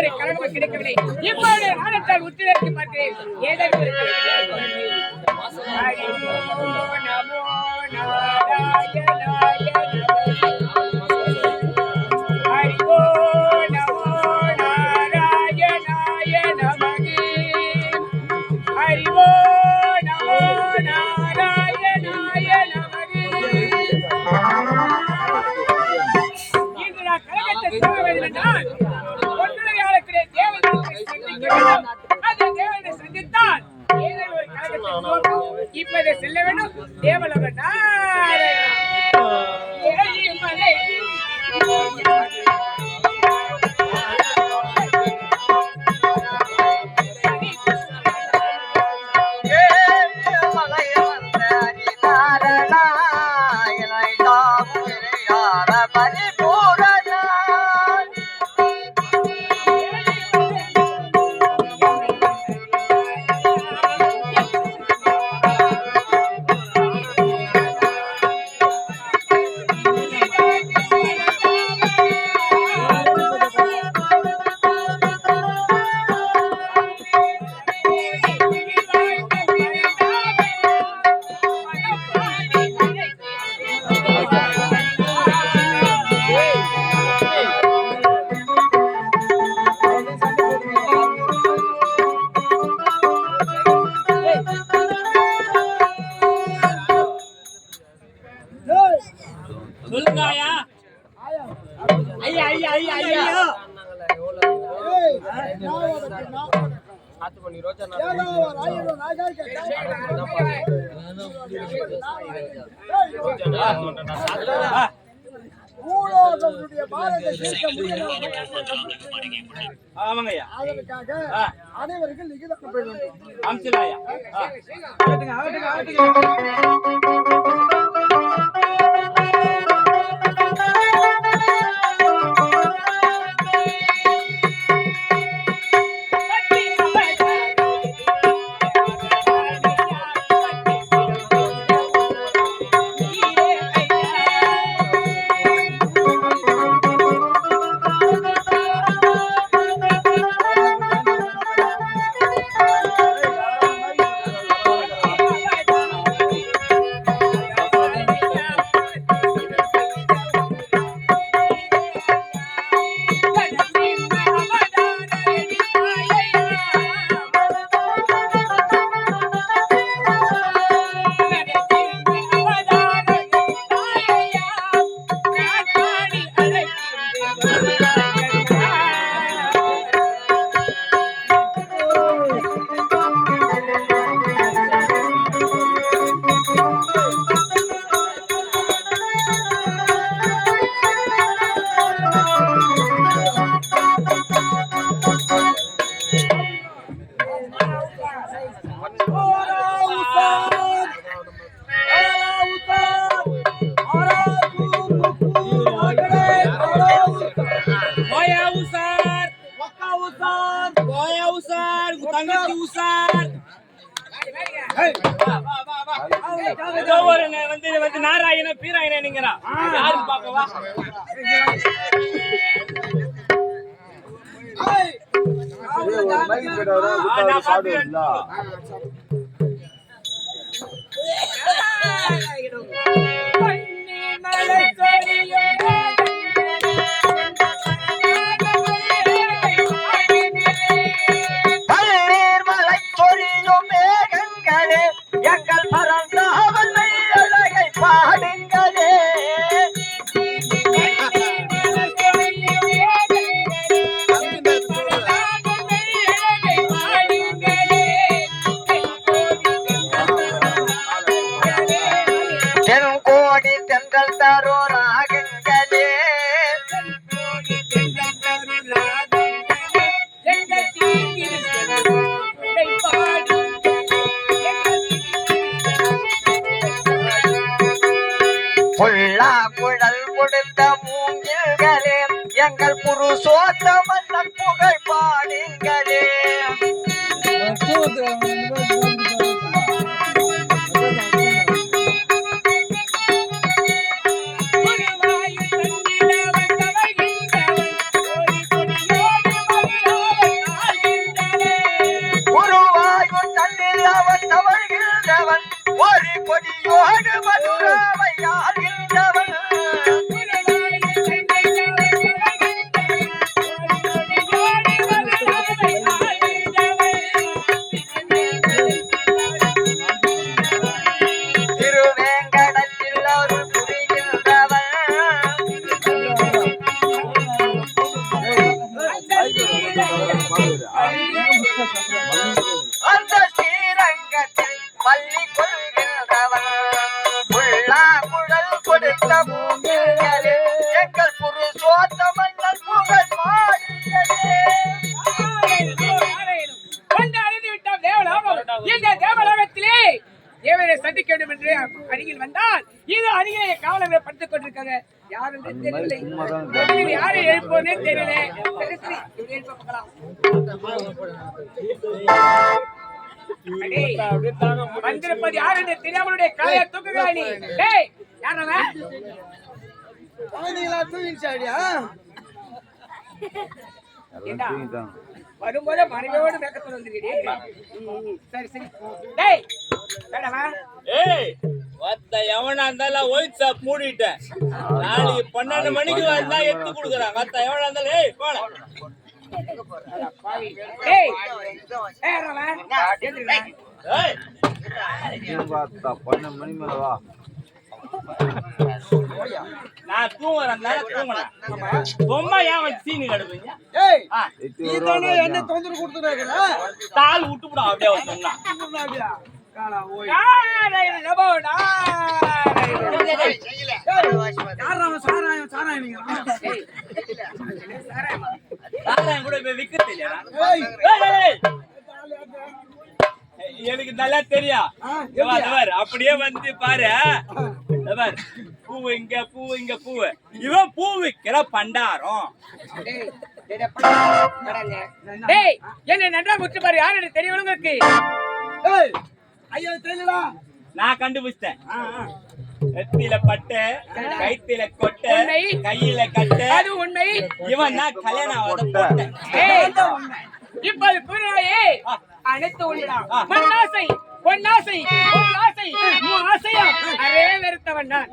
இதுவரை கலந்து கிடைக்கவில்லை. இப்போது நாளத்தால் உத்திரத்தை பார்க்கிறேன். ஏதோ ஒரு இப்போது செல்ல வேண்டும் தேவலோக சொல்லுங்கயா. ஐயா ஐயா ஐயா ஐயா ஆத்துமணி ரோஜா அனைவருக்கும் வந்து நாராயண பீராயண நீங்கறா யாரு பாப்பவா குழல் கொடுத்த மூங்கில்களே எங்கள் புருஷோத்தமன் புகழ் பாடுங்களே. சந்திக்க வேண்டும் என்று அருகில் வந்தால் இது அருகிலே காவலர்கள் படுத்துக் கொண்டிருக்காங்க. யார் என்று தெரியவில்லை. முதலில் யாரை எழுப்போனே தெரியல. சரி, சரி, இவரை எழுப்ப பார்க்கலாம். அடே, வந்திருப்பது யார் என்று தெரியாமலுடைய காலையை தூக்குகிறாய் நீ. டேய், யார் அவன்? ஏண்டா, வரும்போது மனைவியோடு மேக்கத்தில் வந்துருக்கீங்க. சரி சரி. டேய், என்னடா ஏய், வத்த எவனா இருந்தாலும் ஒயிட் ஷாப் மூடிட்டேன். நாளைக்கு 12 மணிக்கு வந்தா எடுத்து கொடுக்குறான். வத்த எவனா இருந்தாலும் ஏய் போல. பாவி. டேய், ஏறவன். எந்திரடா. ஏய், பார்த்தா 12 மணி மேல வா. நான் தூங்குறேன் தூங்குறேன். பொம்மை ஏன் வச்சு சீனி கிடப்பீங்க? ஏய் ஆ, நீ தானே என்ன தொந்தரவு கொடுத்துறாங்கற தாள் விட்டுப்புடா அப்படியே சொன்னா. காலா ஓய் யாரை நபோடா. யாரா சாராயங்க டேய், சாராயமா? தாளம் கூட போய் விக்க தெரியாதா? ஏய் ஏய், எனக்கு நல்லா தெரியும். பாரு, அப்படியே வந்து பாரு. பாரு, பூவு இங்க பூவு இங்க பூவு. இவன் பூ விக்கிற பண்டாரம். டேய், டேய், படாங்க. டேய், என்ன நன்றாக உற்று பாரு. யார் என்று தெரியல உங்களுக்கு? ஏய் ஐயா தெரியலடா நான் கண்டுபிடிச்சேன். நெத்தியில பட்டு, கைத்தில கொட்டை, உண்மை. கையில கட்டு. அது உண்மை. இவன் தான் கல்யாணம் ஆகாத போட்டேன். ஏய், இப்போது கூறினாயே அனைத்து உண்மைதான். மண்ணாசை, பொன்னாசை, பொருளாசை, ஆசையா அரே வெறுத்தவன் நான்.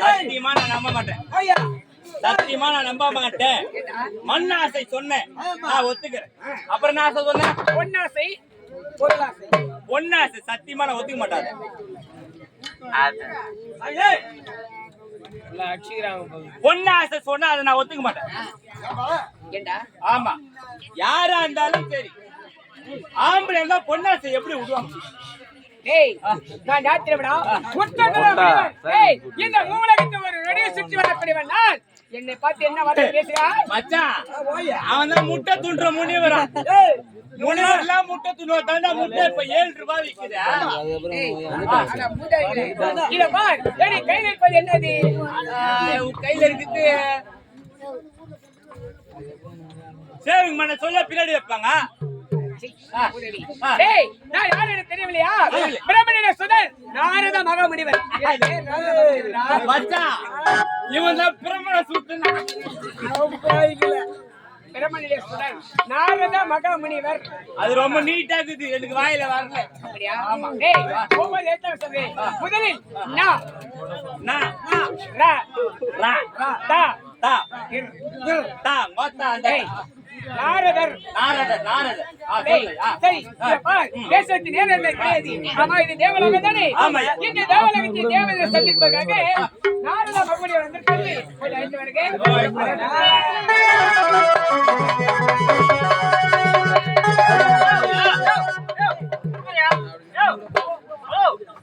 சத்தியமா நான் நம்ப மாட்டேன். ஐயா சத்தியமா நான் நம்ப மாட்டேன். மண்ணாசை சொன்னேன், நான் ஒத்துக்கிறேன். அப்புறம் நான் சொன்னேன் பொன்னாசை, பொருளாசை. பொன்னாசை சத்தியமா நான் ஒத்துக்க மாட்டாரு. பொன்னாசை சொன்னா அதை நான் ஒத்துக்க மாட்டேன். ஏண்டா? ஆமா, யாரா இருந்தாலும் சரி, ஆம்பளை இருந்தா பொன்னாசை எப்படி விடுவாங்க? டேய், நான் யாத்திரவிடா உட்கார்ந்தவன். டேய், இந்த மூலகத்தை ஒரு நொடியை சுற்றி வரக்கூடியவன் நான். என்னை பார்த்து என்ன வார்த்தை பேசுகிறாய்? மச்சான், அவன் தான் முட்டை துண்டுற முனிவரா. முனிவர்லாம் முட்டை துண்டுவா தாண்டா. முட்டை இப்ப 7 ரூபாய் விக்குது. டேய், அட மூதாயிரே. இத பார், ஏடி கையில் இருப்பது என்னது? உன் கையில இருக்குது சேவிங் பண்ண சொல்ல பின்னாடி வைப்பாங்க. உதவி. டேய், நான் யார் என்று தெரியவில்லையா? பிரம்மனின் சுதன் நாரத மகாமுனிவர். மச்சான், இவன் தான் பிரம்மண சுத்தன். பிரம்மனின் சுதன் நாரத மகாமுனிவர். அது ரொம்ப நீட்டா இருக்குது, எனக்கு வாயில வரல. அப்படியா? டேய், ஒவ்வொரு எழுத்தாக சொல்றேன். முதலில் நா, நா, ரா, ரா, தா, தா, இர், தா, மொத்தம் அந்த டேய், நாரதர். நாரதர், நாரதர். டேய், சொல்லு. சரி, இத பார், பேசுறது நேரம் கிடையாது. ஆமா, இது தேவலோகம் தானே? ஆமா. இந்த தேவலோகத்தில் தேவதை சந்திப்பதற்காக நாரத மகாமுனிவர் வந்திருக்காரு. போய் அழைத்து வருக.